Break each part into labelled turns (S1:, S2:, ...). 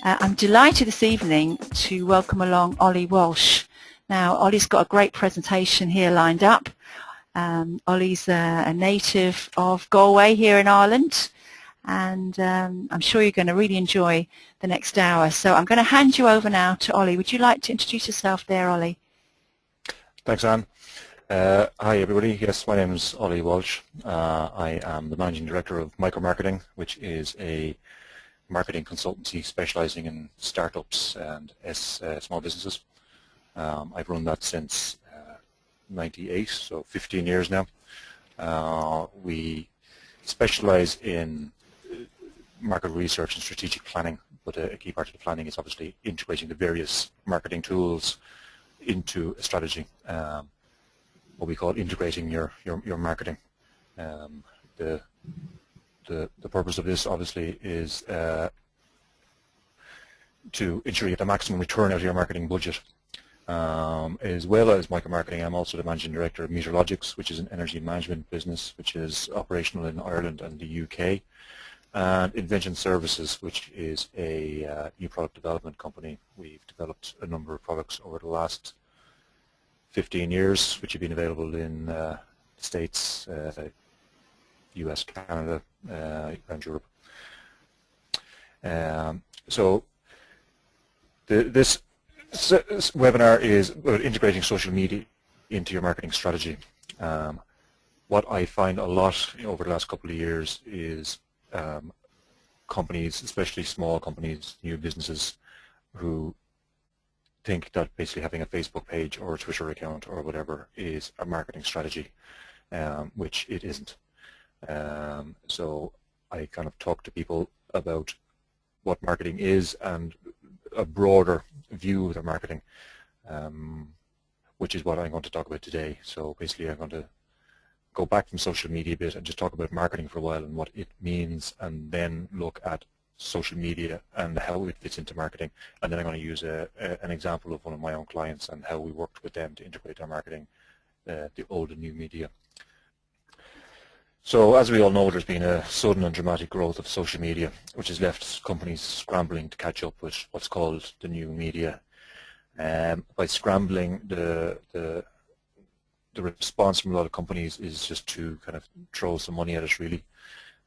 S1: I'm delighted this evening to welcome along Ollie Walsh. Now, Ollie's got a great presentation here lined up. Ollie's a native of Galway here in Ireland, and I'm sure you're going to really enjoy the next hour. So I'm going to hand you over now to Ollie. Would you like to introduce yourself there, Ollie?
S2: Thanks, Anne. Hi, everybody. Yes, my name is Ollie Walsh. I am the Managing Director of Micromarketing, which is a marketing consultancy specializing in startups and small businesses. I've run that since 98, so 15 years now. We specialize in market research and strategic planning, but a key part of the planning is obviously integrating the various marketing tools into a strategy, what we call integrating your marketing. The purpose of this obviously is to ensure you get the maximum return out of your marketing budget. As well as micromarketing, I'm also the Managing Director of Meterlogics, which is an energy management business which is operational in Ireland and the UK, and Invention Services, which is a new product development company. We've developed a number of products over the last 15 years, which have been available in the States, US, Canada, and Europe. So this webinar is about integrating social media into your marketing strategy. What I find a lot over the last couple of years is companies, especially small companies, new businesses, who think that basically having a Facebook page or a Twitter account or whatever is a marketing strategy, which it isn't. So I kind of talk to people about what marketing is and a broader view of their marketing, which is what I'm going to talk about today. So basically I'm going to go back from social media a bit and just talk about marketing for a while and what it means, and then look at social media and how it fits into marketing. And then I'm going to use an example of one of my own clients and how we worked with them to integrate their marketing, the old and new media. So as we all know, there's been a sudden and dramatic growth of social media, which has left companies scrambling to catch up with what's called the new media. By scrambling, the response from a lot of companies is just to kind of throw some money at it, really.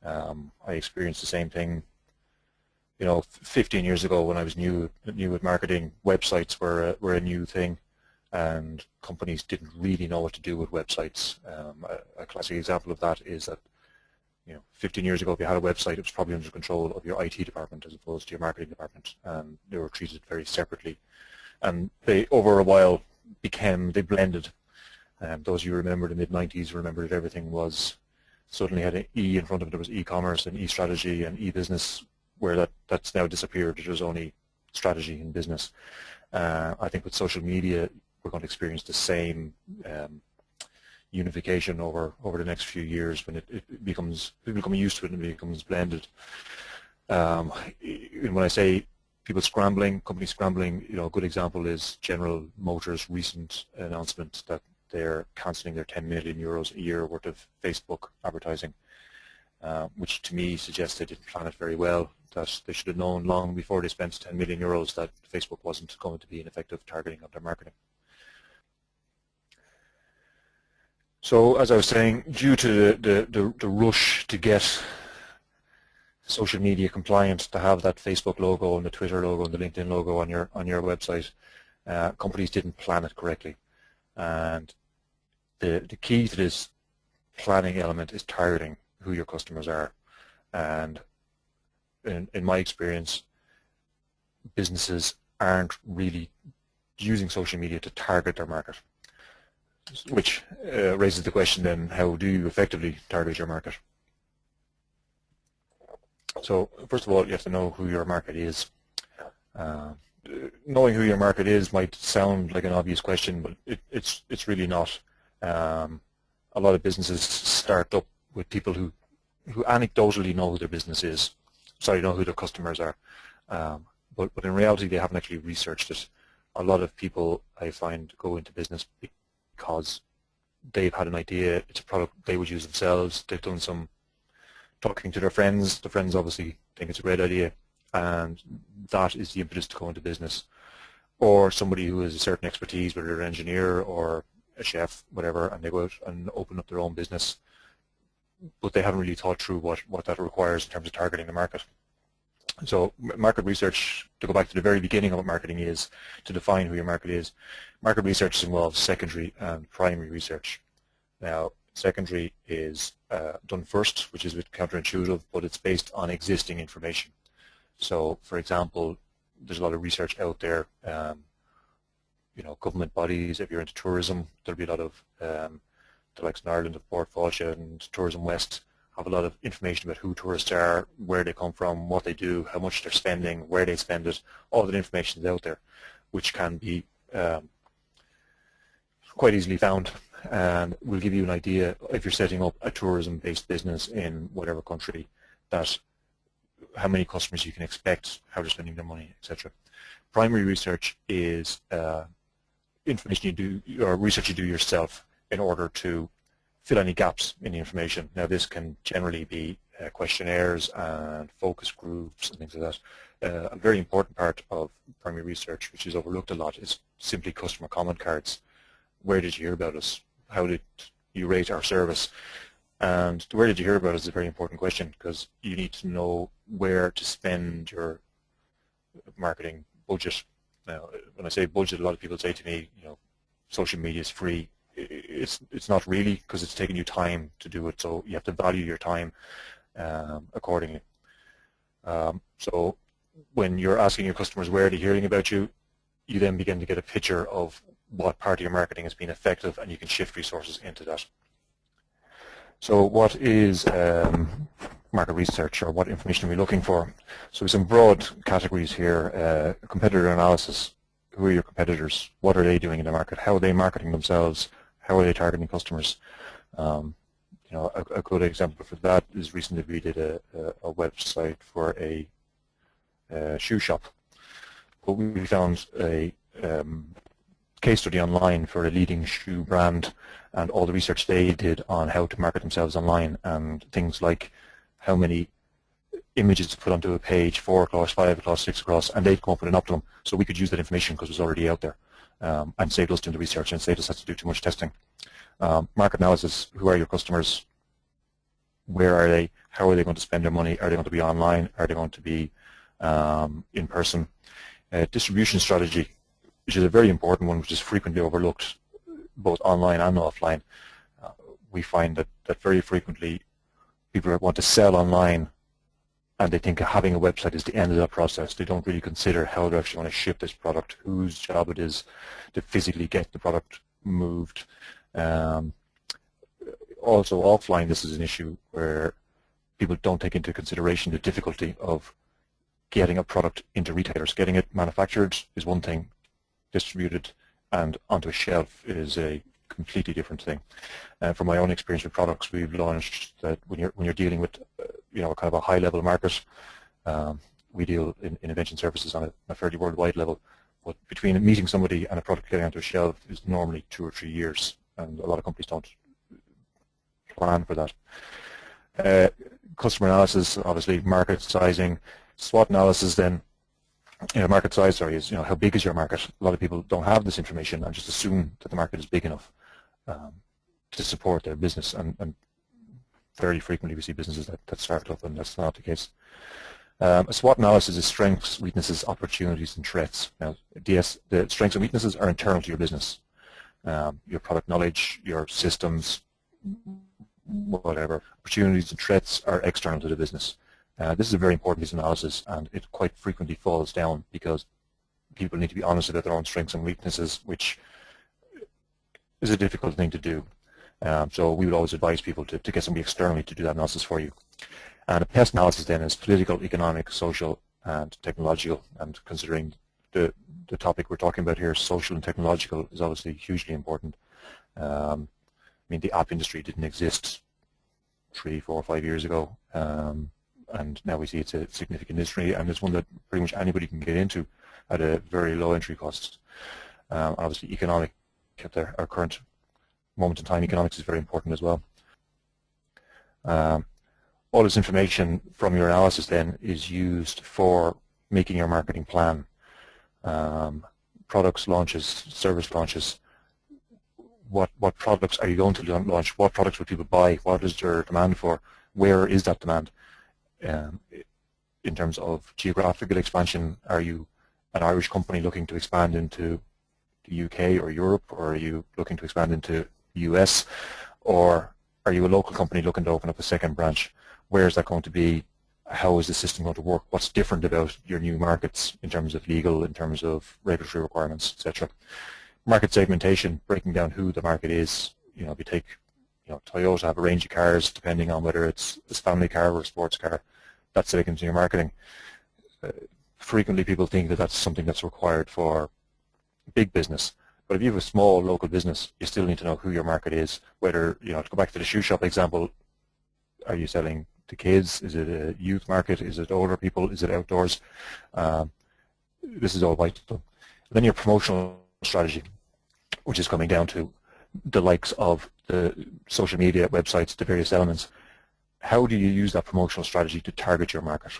S2: I experienced the same thing. 15 years ago when I was new with marketing, websites were a new thing, and companies didn't really know what to do with websites. A classic example of that is that 15 years ago, if you had a website, it was probably under control of your IT department as opposed to your marketing department, and they were treated very separately. And they, over a while, they blended. Those of you who remember the mid-90s remember that everything was suddenly had an E in front of it. There was e-commerce and e-strategy and e-business, where that's now disappeared. There's only strategy in business. I think with social media, we're going to experience the same unification over the next few years when it becomes, people become used to it and it becomes blended. When I say people scrambling, companies scrambling, a good example is General Motors' recent announcement that they're cancelling their 10 million euros a year worth of Facebook advertising, which to me suggests they didn't plan it very well, that they should have known long before they spent 10 million euros that Facebook wasn't going to be an effective targeting of their marketing. So as I was saying, due to the rush to get social media compliant, to have that Facebook logo and the Twitter logo and the LinkedIn logo on your website, companies didn't plan it correctly. And the key to this planning element is targeting who your customers are. And in my experience, businesses aren't really using social media to target their market, which raises the question then, how do you effectively target your market? So first of all, you have to know who your market is. Knowing who your market is might sound like an obvious question, but it's really not. A lot of businesses start up with people who anecdotally know who their business is. Sorry, know who their customers are. But in reality, they haven't actually researched it. A lot of people, I find, go into business because they've had an idea, it's a product they would use themselves, they've done some talking to their friends, the friends obviously think it's a great idea, and that is the impetus to go into business. Or somebody who has a certain expertise, whether they're an engineer or a chef, whatever, and they go out and open up their own business, but they haven't really thought through what that requires in terms of targeting the market. So market research, to go back to the very beginning of what marketing is, to define who your market is, market research involves secondary and primary research. Now, secondary is done first, which is a bit counterintuitive, but it's based on existing information. So, for example, there's a lot of research out there, government bodies, if you're into tourism, there'll be a lot of, the likes in Ireland of Port Fáilte and Tourism West have a lot of information about who tourists are, where they come from, what they do, how much they're spending, where they spend it. All that information is out there, which can be quite easily found, and will give you an idea if you're setting up a tourism-based business in whatever country, that how many customers you can expect, how they're spending their money, etc. Primary research is information you do, or research you do yourself in order to fill any gaps in the information. Now, this can generally be questionnaires and focus groups and things like that. A very important part of primary research, which is overlooked a lot, is simply customer comment cards. Where did you hear about us? How did you rate our service? And where did you hear about us is a very important question, because you need to know where to spend your marketing budget. Now, when I say budget, a lot of people say to me, social media is free. It's not really, because it's taking you time to do it, so you have to value your time accordingly. So when you're asking your customers where they're hearing about you, you then begin to get a picture of what part of your marketing has been effective, and you can shift resources into that. So what is market research, or what information are we looking for? So some broad categories here. Competitor analysis. Who are your competitors? What are they doing in the market? How are they marketing themselves? How are they targeting customers? A good example for that is recently we did a website for a shoe shop. But we found a case study online for a leading shoe brand, and all the research they did on how to market themselves online, and things like how many images to put onto a page, 4 across, 5 across, 6 across, and they'd come up with an optimum. So we could use that information because it was already out there, and saved us doing the research, and saved us having to do too much testing. Market analysis: who are your customers? Where are they? How are they going to spend their money? Are they going to be online? Are they going to be in person? Distribution strategy, which is a very important one, which is frequently overlooked, both online and offline. We find that very frequently people want to sell online, and they think having a website is the end of that process. They don't really consider how they're actually going to ship this product, whose job it is to physically get the product moved. Also offline, this is an issue where people don't take into consideration the difficulty of getting a product into retailers. Getting it manufactured is one thing, distributed and onto a shelf is a completely different thing. From my own experience with products, we've launched that when you're dealing with kind of a high-level market, we deal in innovation services on a fairly worldwide level. But between meeting somebody and a product getting onto a shelf is normally 2 or 3 years, and a lot of companies don't plan for that. Customer analysis, obviously, market sizing, SWOT analysis. Then, market size, sorry, is how big is your market? A lot of people don't have this information and just assume that the market is big enough to support their business, and very frequently we see businesses that start up, and that's not the case. A SWOT analysis is strengths, weaknesses, opportunities, and threats. Now, the strengths and weaknesses are internal to your business. Your product knowledge, your systems, whatever. Opportunities and threats are external to the business. This is a very important piece of analysis, and it quite frequently falls down because people need to be honest about their own strengths and weaknesses, which is a difficult thing to do. So we would always advise people to get somebody externally to do that analysis for you. And a pest analysis then is political, economic, social, and technological. And considering the topic we're talking about here, social and technological, is obviously hugely important. I mean, the app industry didn't exist 3, 4, 5 years ago, and now we see it's a significant industry, and it's one that pretty much anybody can get into at a very low entry cost. Obviously, economic kept our current moment-in-time economics is very important as well. All this information from your analysis then is used for making your marketing plan. Products launches, service launches, what products are you going to launch, what products will people buy, what is their demand for, where is that demand? In terms of geographical expansion, are you an Irish company looking to expand into the UK or Europe, or are you looking to expand into the US, or are you a local company looking to open up a second branch? Where is that going to be? How is the system going to work? What's different about your new markets in terms of legal, in terms of regulatory requirements, etc.? Market segmentation, breaking down who the market is. You know, if you take, Toyota have a range of cars depending on whether it's a family car or a sports car. That's segmenting your marketing. Frequently people think that that's something that's required for big business. But if you have a small local business, you still need to know who your market is. Whether, to go back to the shoe shop example, are you selling to kids? Is it a youth market? Is it older people? Is it outdoors? This is all vital. Then your promotional strategy, which is coming down to the likes of the social media websites, the various elements. How do you use that promotional strategy to target your market?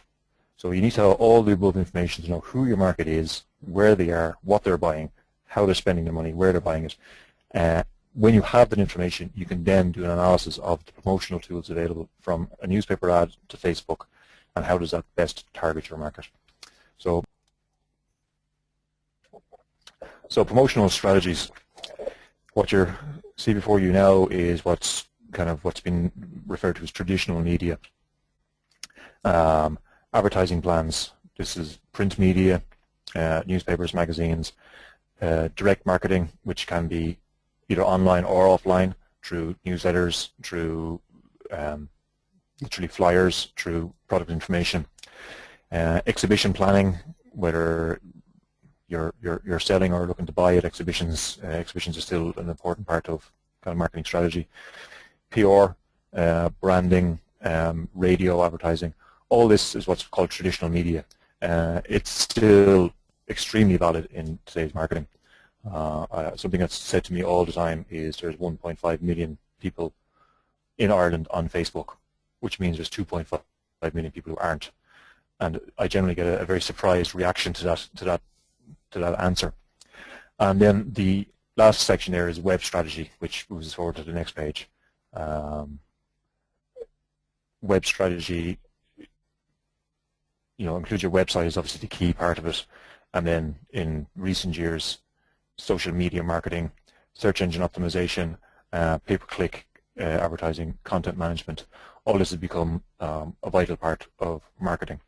S2: So you need to have all the above information to know who your market is, where they are, what they're buying, how they're spending their money, where they're buying it. When you have that information, you can then do an analysis of the promotional tools available, from a newspaper ad to Facebook, and how does that best target your market. So promotional strategies, what you see before you now is what's been referred to as traditional media. Advertising plans, this is print media, newspapers, magazines, direct marketing, which can be either online or offline, through newsletters, through literally flyers, through product information. Exhibition planning, whether you're selling or looking to buy at exhibitions. Exhibitions are still an important part of kind of marketing strategy. PR, branding, radio advertising. All this is what's called traditional media. It's still extremely valid in today's marketing. Something that's said to me all the time is there's 1.5 million people in Ireland on Facebook, which means there's 2.5 million people who aren't. And I generally get a very surprised reaction to that answer. And then the last section there is web strategy, which moves forward to the next page. Web strategy, includes your website is obviously the key part of it, and then in recent years, social media marketing, search engine optimization, pay-per-click advertising, content management. All this has become a vital part of marketing.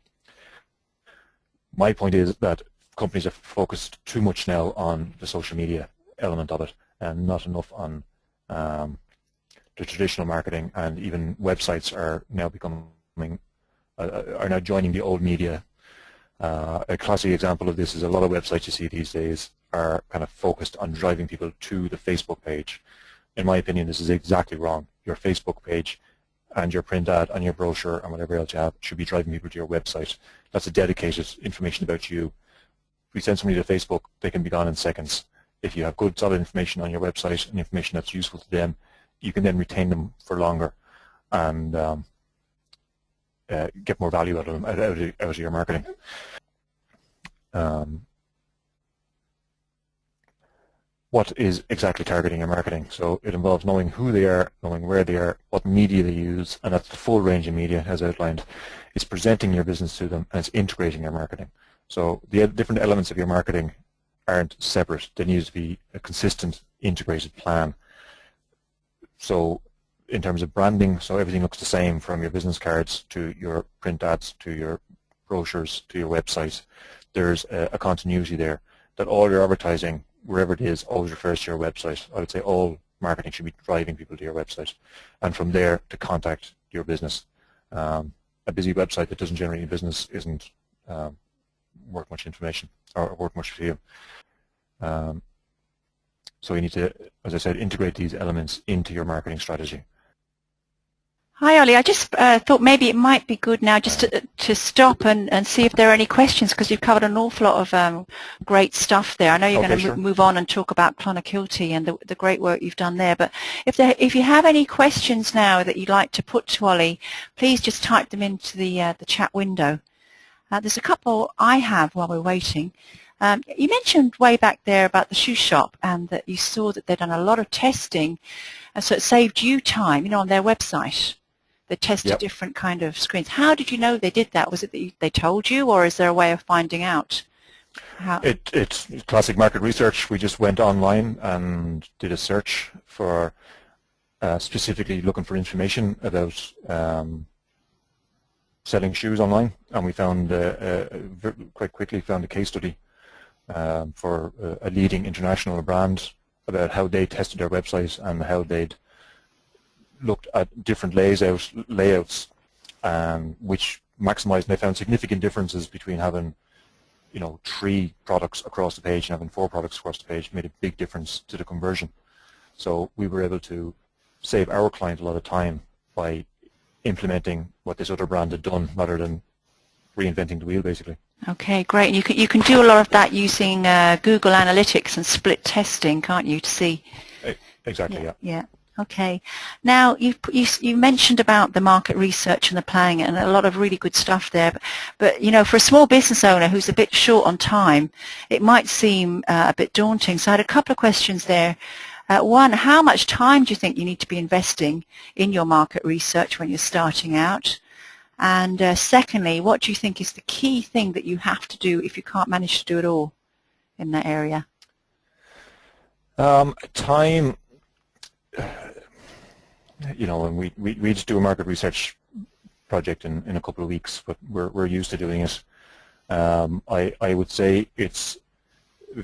S2: My point is that companies are focused too much now on the social media element of it, and not enough on the traditional marketing, and even websites are now joining the old media. A classic example of this is a lot of websites you see these days are kind of focused on driving people to the Facebook page. In my opinion, this is exactly wrong. Your Facebook page and your print ad and your brochure and whatever else you have should be driving people to your website. That's a dedicated information about you. If we send somebody to Facebook, they can be gone in seconds. If you have good, solid information on your website and information that's useful to them, you can then retain them for longer and get more value out of them, out of your marketing. What is exactly targeting your marketing? So it involves knowing who they are, knowing where they are, what media they use, and that's the full range of media as outlined. It's presenting your business to them, and it's integrating your marketing. So the different elements of your marketing aren't separate. There needs to be a consistent, integrated plan. So in terms of branding, so everything looks the same, from your business cards to your print ads to your brochures to your website. There's a continuity there, that all your advertising, wherever it is, always refers to your website. I would say all marketing should be driving people to your website, and from there to contact your business. A busy website that doesn't generate any business isn't worth much information or worth much for you. So you need to, as I said, integrate these elements into your marketing strategy.
S1: Hi, Ollie. I just thought maybe it might be good now just to stop and see if there are any questions, because you've covered an awful lot of great stuff there. I know you're
S2: Okay,
S1: going to
S2: sure.
S1: move on and talk about Clonakilty and the great work you've done there. But if you have any questions now that you'd like to put to Ollie, please just type them into the chat window. There's a couple I have while we're waiting. You mentioned way back there about the shoe shop and that you saw that they'd done a lot of testing, and so it saved you time, on their website. They tested
S2: Yep.
S1: different kind of screens. How did you know they did that? Was it that they told you, or is there a way of finding out? How?
S2: It's classic market research. We just went online and did a search for specifically looking for information about selling shoes online, and we found quite quickly found a case study for a leading international brand about how they tested their website and how they'd looked at different layouts, which maximized, and they found significant differences between having 3 products across the page and having 4 products across the page. Made a big difference to the conversion. So we were able to save our client a lot of time by implementing what this other brand had done rather than reinventing the wheel, basically.
S1: Okay, great. And you can do a lot of that using Google Analytics and split testing, can't you, to see?
S2: Exactly, yeah.
S1: Yeah. Okay. Now, you mentioned about the market research and the planning, and a lot of really good stuff there. But for a small business owner who's a bit short on time, it might seem a bit daunting. So I had a couple of questions there. One, how much time do you think you need to be investing in your market research when you're starting out? And secondly, what do you think is the key thing that you have to do if you can't manage to do it all in that area?
S2: Time, and we just do a market research project in a couple of weeks, but we're used to doing it. I would say if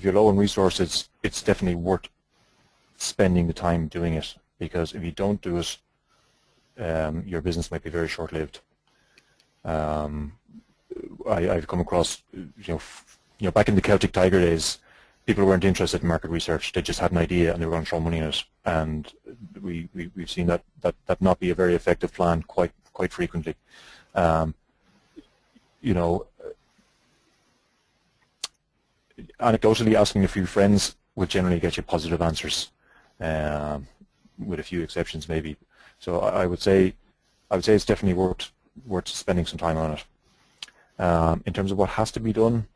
S2: you're low on resources, it's definitely worth spending the time doing it, because if you don't do it, your business might be very short-lived. I've come across, back in the Celtic Tiger days, people weren't interested in market research. They just had an idea and they were going to throw money in it, and we've seen that not be a very effective plan quite frequently. Anecdotally, asking a few friends will generally get you positive answers, with a few exceptions maybe. So I would say it's definitely worth spending some time on it. In terms of what has to be done,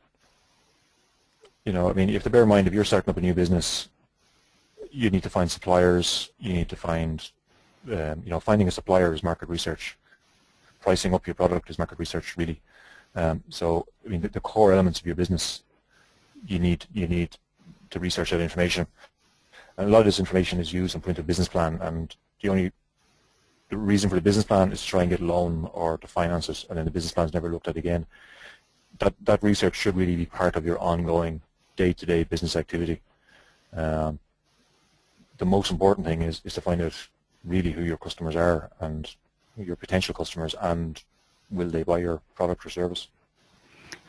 S2: you have to bear in mind, if you're starting up a new business, you need to find suppliers. You need to find, finding a supplier is market research. Pricing up your product is market research, really. So the core elements of your business, you need to research that information. And a lot of this information is used and put into a business plan, and the reason for the business plan is to try and get a loan or to finance it, and then the business plan is never looked at again. That research should really be part of your ongoing day-to-day business activity. The most important thing is to find out really who your customers are and your potential customers, and will they buy your product or service.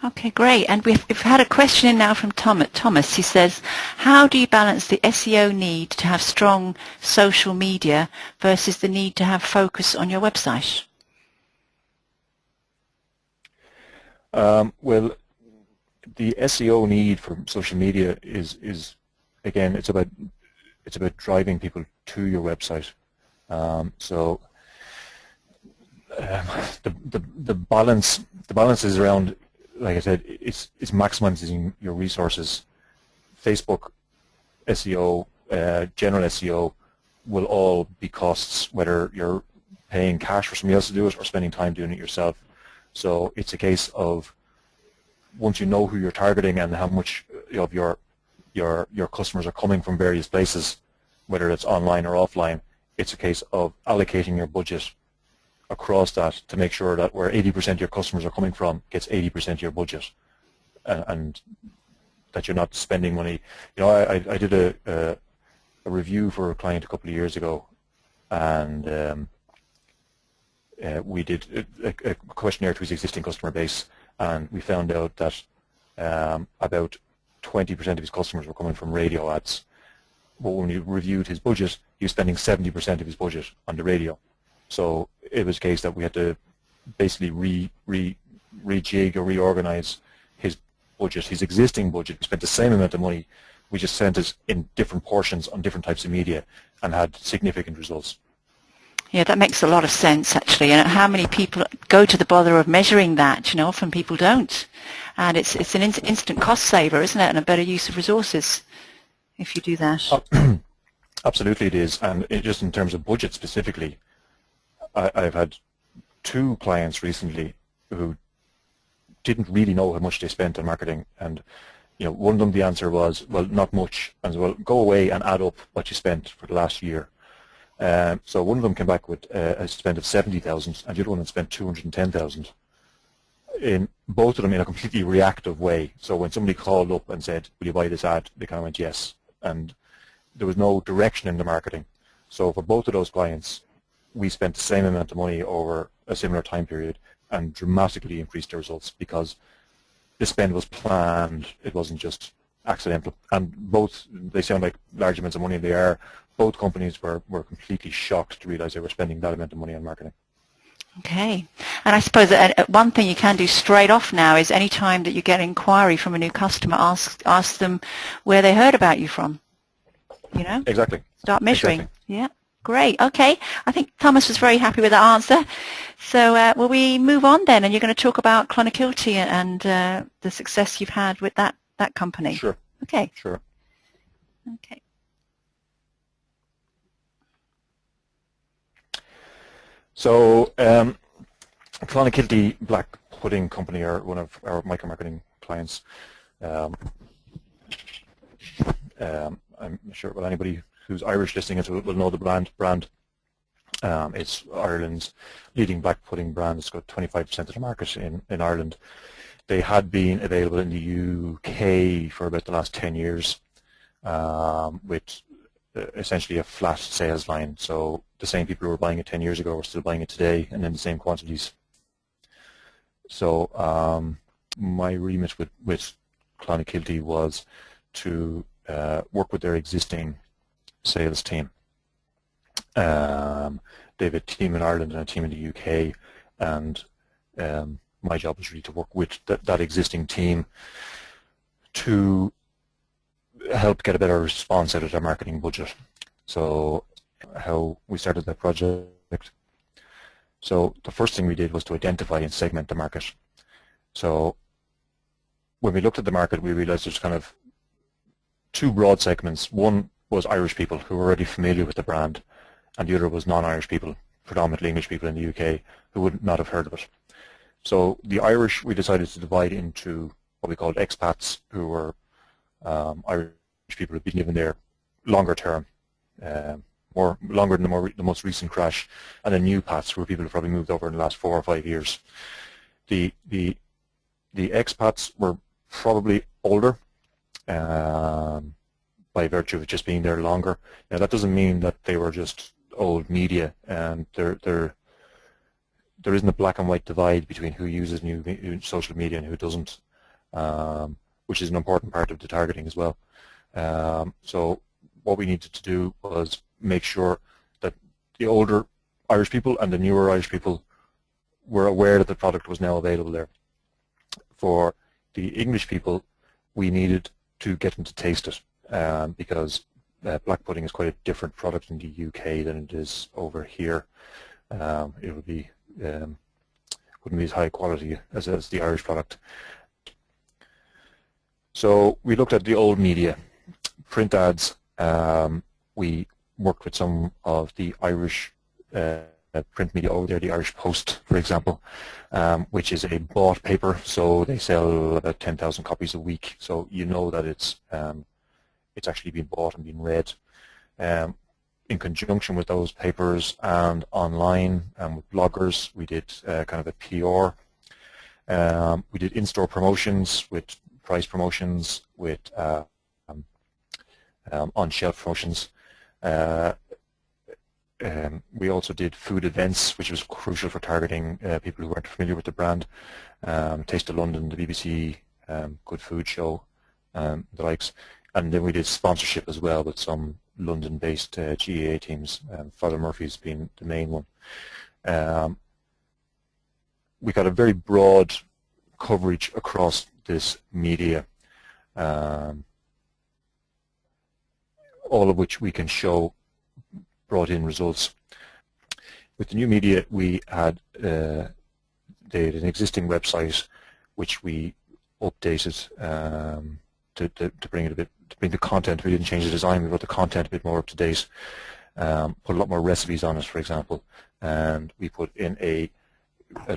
S1: Okay, great. And we've had a question in now from Thomas. He says, how do you balance the SEO need to have strong social media versus the need to have focus on your website?
S2: Well, the SEO need for social media is again, it's about driving people to your website. The balance is around, like I said, it's maximizing your resources. Facebook SEO, general SEO will all be costs, whether you're paying cash for somebody else to do it or spending time doing it yourself. So it's a case of, once you know who you're targeting and how much of your customers are coming from various places, whether it's online or offline, it's a case of allocating your budget across that to make sure that where 80% of your customers are coming from gets 80% of your budget, and that you're not spending money. I did a review for a client a couple of years ago, and we did a questionnaire to his existing customer base, and we found out that about 20% of his customers were coming from radio ads. But when we reviewed his budget, he was spending 70% of his budget on the radio. So it was a case that we had to basically rejig or reorganize his budget, his existing budget. We spent the same amount of money, we just sent it in different portions on different types of media and had significant results.
S1: Yeah, that makes a lot of sense, actually. And how many people go to the bother of measuring that? You know, often people don't. And it's an instant cost saver, isn't it, and a better use of resources if you do that.
S2: Absolutely it is. And just in terms of budget specifically, I've had 2 clients recently who didn't really know how much they spent on marketing, and one of them, the answer was, well, not much. And so, well, go away and add up what you spent for the last year. So one of them came back with a spend of 70,000, and the other one had spent 210,000. In both of them in a completely reactive way. So when somebody called up and said, will you buy this ad, they kind of went yes, and there was no direction in the marketing. So for both of those clients, we spent the same amount of money over a similar time period and dramatically increased the results because the spend was planned. It wasn't just accidental. And both, they sound like large amounts of money, they are. Both companies were completely shocked to realize they were spending that amount of money on marketing.
S1: Okay. And I suppose that one thing you can do straight off now is any time that you get an inquiry from a new customer, ask them where they heard about you from.
S2: Exactly.
S1: Start measuring.
S2: Exactly.
S1: Yeah. Great. Okay. I think Thomas was very happy with that answer. So will we move on then? And you're going to talk about Clonakilty and the success you've had with that company.
S2: Sure.
S1: Okay.
S2: Sure.
S1: Okay.
S2: So Clonakilty Black Pudding Company are one of our micro-marketing clients. I'm sure anybody who's Irish listening to it will know the brand. It's Ireland's leading black pudding brand. It's got 25% of the market in Ireland. They had been available in the UK for about the last 10 years with essentially a flat sales line. So the same people who were buying it 10 years ago are still buying it today, and in the same quantities. So my remit with Clonakilty was to work with their existing sales team. They have a team in Ireland and a team in the UK, and my job was really to work with that existing team to help get a better response out of their marketing budget. So how we started that project. So the first thing we did was to identify and segment the market. So when we looked at the market, we realized there's kind of 2 broad segments. One was Irish people who were already familiar with the brand, and the other was non-Irish people, predominantly English people in the UK, who would not have heard of it. So the Irish, we decided to divide into what we called expats, who were Irish people who had been given there longer term, longer than the most recent crash, and then new pats were people who probably moved over in the last 4 or 5 years. The expats were probably older by virtue of just being there longer. Now that doesn't mean that they were just old media, and there isn't a black and white divide between who uses new social media and who doesn't, which is an important part of the targeting as well. So what we needed to do was make sure that the older Irish people and the newer Irish people were aware that the product was now available there. For the English people, we needed to get them to taste it, because black pudding is quite a different product in the UK than it is over here. It would be wouldn't be as high quality as the Irish product. So we looked at the old media, print ads. We worked with some of the Irish print media over there, the Irish Post, for example, which is a bought paper. So they sell about 10,000 copies a week. So you know that it's actually been bought and been read. In conjunction with those papers and online and with bloggers, we did kind of a PR. We did in-store promotions with price promotions, with on-shelf promotions. We also did food events, which was crucial for targeting people who weren't familiar with the brand. Taste of London, the BBC Good Food Show, the likes. And then we did sponsorship as well with some London-based GAA teams, Father Murphy's being the main one. We got a very broad coverage across this media, all of which we can show brought in results. With the new media, we had an existing website which we updated to bring it a bit, to bring the content. We didn't change the design, we brought the content a bit more up to date. Put a lot more recipes on it, for example, and we put in a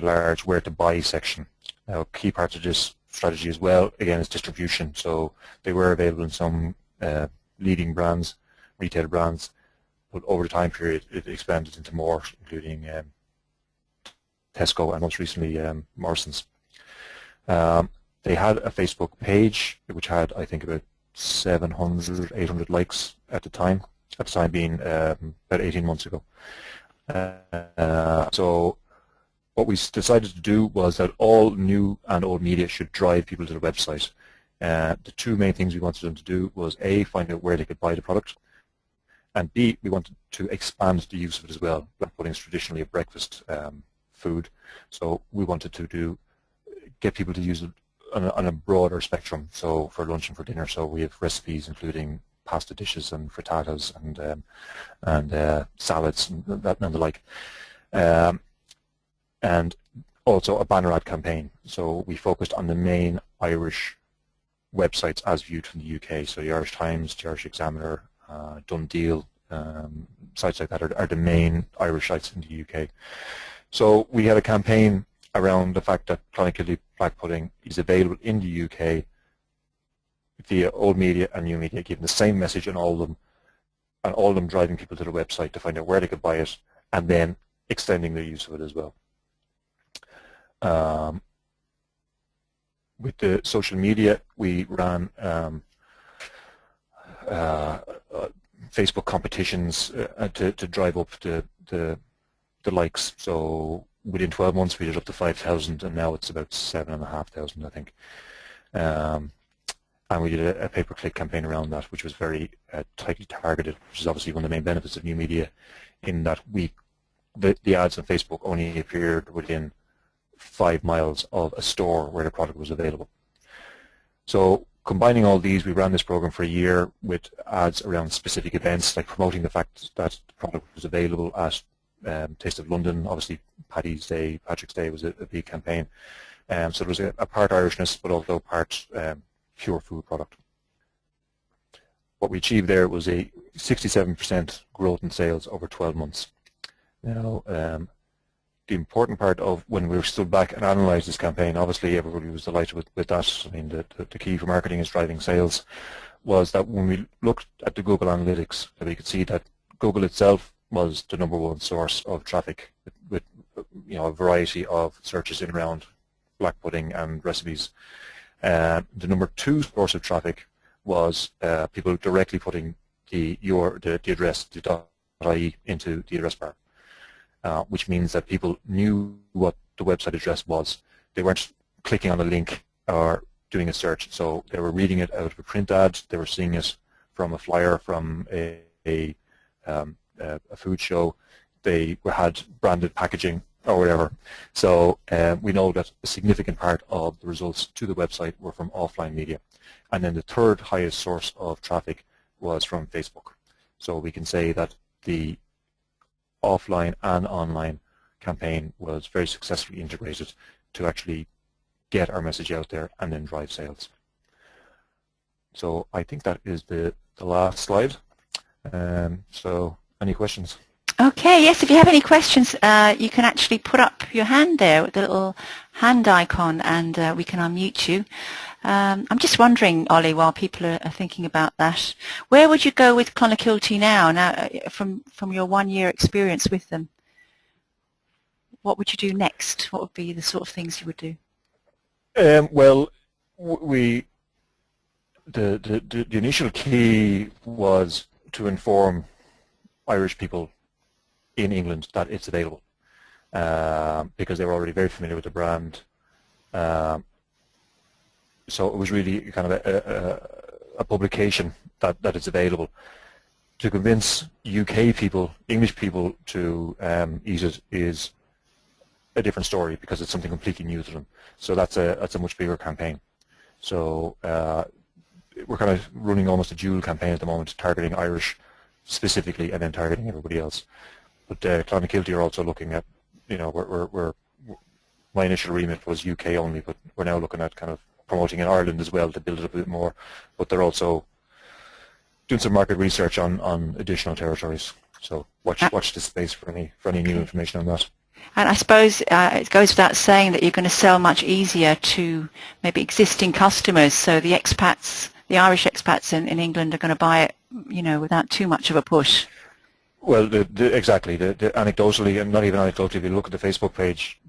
S2: large where to buy section. Now, key parts of this strategy as well, again, is distribution. So they were available in some leading brands, retail brands, but over the time period it expanded into more, including Tesco and most recently Morrison's. They had a Facebook page which had, I think, about 700, 800 likes at the time being about 18 months ago. So what we decided to do was that all new and old media should drive people to the website. The two main things we wanted them to do was A, find out where they could buy the product, and B, we wanted to expand the use of it as well. Black pudding is traditionally a breakfast food, so we wanted to get people to use it on a broader spectrum, so for lunch and for dinner. So we have recipes including pasta dishes and frittatas and salads and the like. And also a banner ad campaign. So we focused on the main Irish websites as viewed from the UK. So the Irish Times, the Irish Examiner, Done Deal, sites like that are the main Irish sites in the UK. So we had a campaign around the fact that Clonakilty black pudding is available in the UK via old media and new media, giving the same message on all of them driving people to the website to find out where they could buy it, and then extending their use of it as well. With the social media, we ran Facebook competitions to drive up the likes. So within 12 months we did up to 5,000, and now it's about 7,500, I think. And we did a pay-per-click campaign around that, which was very tightly targeted, which is obviously one of the main benefits of new media, in that the ads on Facebook only appeared within 5 miles of a store where the product was available. So combining all these, we ran this program for a year with ads around specific events, like promoting the fact that the product was available at Taste of London. Obviously, Paddy's Day, Patrick's Day was a big campaign. So it was a part Irishness, but also part pure food product. What we achieved there was a 67% growth in sales over 12 months. Now, the important part of when we stood back and analysed this campaign, obviously everybody was delighted with that. I mean, the key for marketing is driving sales, was that when we looked at the Google Analytics, we could see that Google itself was the #1 source of traffic, with a variety of searches in around black pudding and recipes. The #2 source of traffic was people directly putting the address, the .ie, into the address bar. Which means that people knew what the website address was. They weren't clicking on a link or doing a search, so they were reading it out of a print ad, they were seeing it from a flyer from a food show, they had branded packaging or whatever. So we know that a significant part of the results to the website were from offline media. And then the third highest source of traffic was from Facebook. So we can say that the offline and online campaign was very successfully integrated to actually get our message out there and then drive sales. So I think that is the last slide. So any questions?
S1: Okay, yes, if you have any questions, you can actually put up your hand there with the little hand icon, and we can unmute you. I'm just wondering, Ollie, while people are thinking about that, where would you go with Clonakilty now, from your 1-year experience with them? What would you do next? What would be the sort of things you would do?
S2: Well, the initial key was to inform Irish people in England that it's available, because they were already very familiar with the brand. So it was really kind of a publication that it's available. To convince UK people, English people, to eat it is a different story because it's something completely new to them. So that's a much bigger campaign. So we're kind of running almost a dual campaign at the moment, targeting Irish specifically and then targeting everybody else. But Clonakilty are also looking at, my initial remit was UK only, but we're now looking at kind of promoting in Ireland as well to build it a bit more. But they're also doing some market research on additional territories. So watch this space for any new information on that.
S1: And I suppose it goes without saying that you're going to sell much easier to maybe existing customers. So the expats, the Irish expats in England are going to buy it, without too much of a push.
S2: Well, exactly. The anecdotally, and not even anecdotally, if you look at the Facebook page,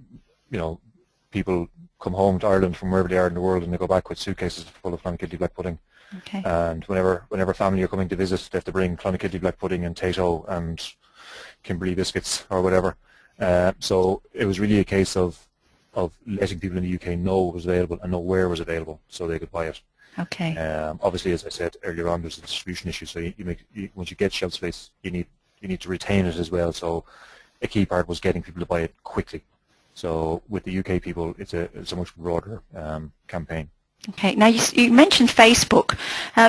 S2: people come home to Ireland from wherever they are in the world, and they go back with suitcases full of Clonakilty black pudding.
S1: Okay.
S2: And whenever family are coming to visit, they have to bring Clonakilty black pudding and Tayto and Kimberley biscuits or whatever. So it was really a case of letting people in the UK know it was available and know where it was available, so they could buy it.
S1: Okay.
S2: Obviously, as I said earlier on, there's a distribution issue. So once you get shelf space, you need to retain it as well. So a key part was getting people to buy it quickly. So with the UK people, it's a much broader campaign.
S1: Okay. Now you mentioned Facebook.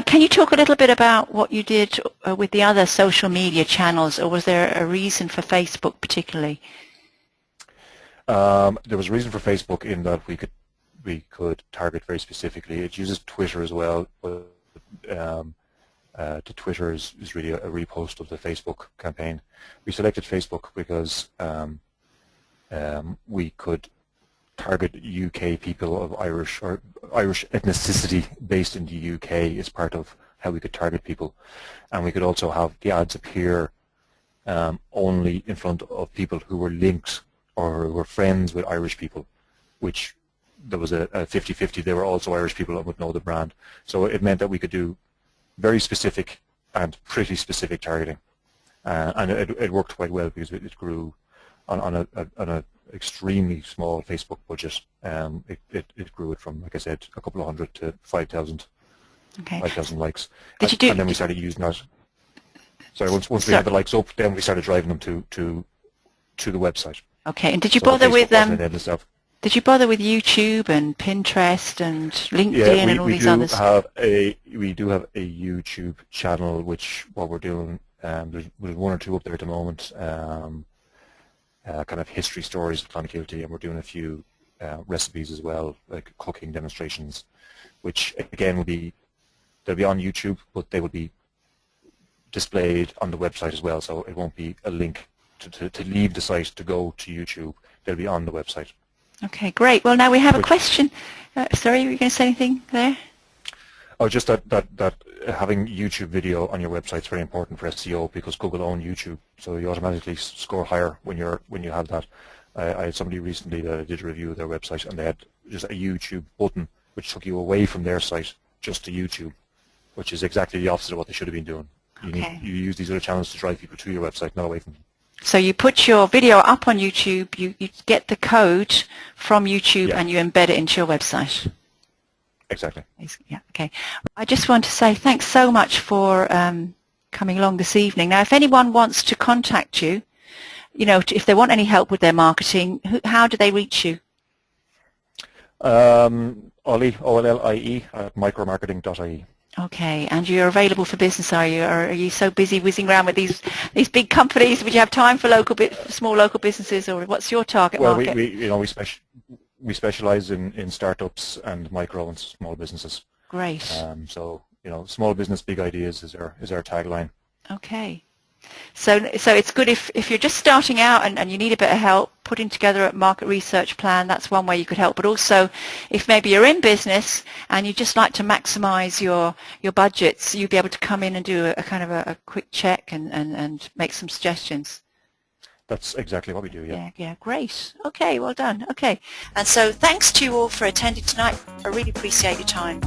S1: Can you talk a little bit about what you did with the other social media channels, or was there a reason for Facebook particularly?
S2: There was a reason for Facebook in that we could target very specifically. It uses Twitter as well, but the Twitter is really a repost of the Facebook campaign. We selected Facebook because we could target UK people of Irish ethnicity based in the UK as part of how we could target people, and we could also have the ads appear only in front of people who were linked or who were friends with Irish people, which there was a 50-50. They were also Irish people and would know the brand. So it meant that we could do very specific and pretty specific targeting, and it worked quite well because it grew on a extremely small Facebook budget. It grew it from, like I said, a couple of hundred to 5,000. Okay. 5,000 likes. And then we started using that. Sorry, once we had the likes up, then we started driving them to the website.
S1: Okay, and did you bother with Did you bother with YouTube and Pinterest and LinkedIn and all these others?
S2: We do have a YouTube channel, which what we're doing, there's one or two up there at the moment, kind of history stories of Clonakilty, and we're doing a few recipes as well, like cooking demonstrations, which again they'll be on YouTube, but they will be displayed on the website as well, so it won't be a link to leave the site to go to YouTube. They'll be on the website. Okay,
S1: great. Well, now we have a question. Sorry, were you going to say anything there?
S2: Oh, just that having YouTube video on your website is very important for SEO because Google own YouTube, so you automatically score higher when you have that. I had somebody recently that I did a review of their website, and they had just a YouTube button which took you away from their site just to YouTube, which is exactly the opposite of what they should have been doing. You use these other channels to drive people to your website, not away from them.
S1: So you put your video up on YouTube, you get the code from YouTube, and you embed it into your website.
S2: Exactly.
S1: Yeah. Okay. I just want to say thanks so much for coming along this evening. Now, if anyone wants to contact you, if they want any help with their marketing, how do they reach you?
S2: Ollie, O-L-L-I-E, at micromarketing.ie.
S1: Okay, and you're available for business, are you? Or are you so busy whizzing around with these big companies? Would you have time for small local businesses, or what's your target market?
S2: Well, we specialize in startups and micro and small businesses.
S1: Great.
S2: So small business, big ideas is our tagline.
S1: Okay. So it's good if you're just starting out and you need a bit of help putting together a market research plan. That's one way you could help. But also, if maybe you're in business and you just like to maximize your budgets, you'd be able to come in and do a kind of a quick check and make some suggestions.
S2: That's exactly what we do, yeah.
S1: Yeah, great. Okay, well done. Okay. And so thanks to you all for attending tonight. I really appreciate your time.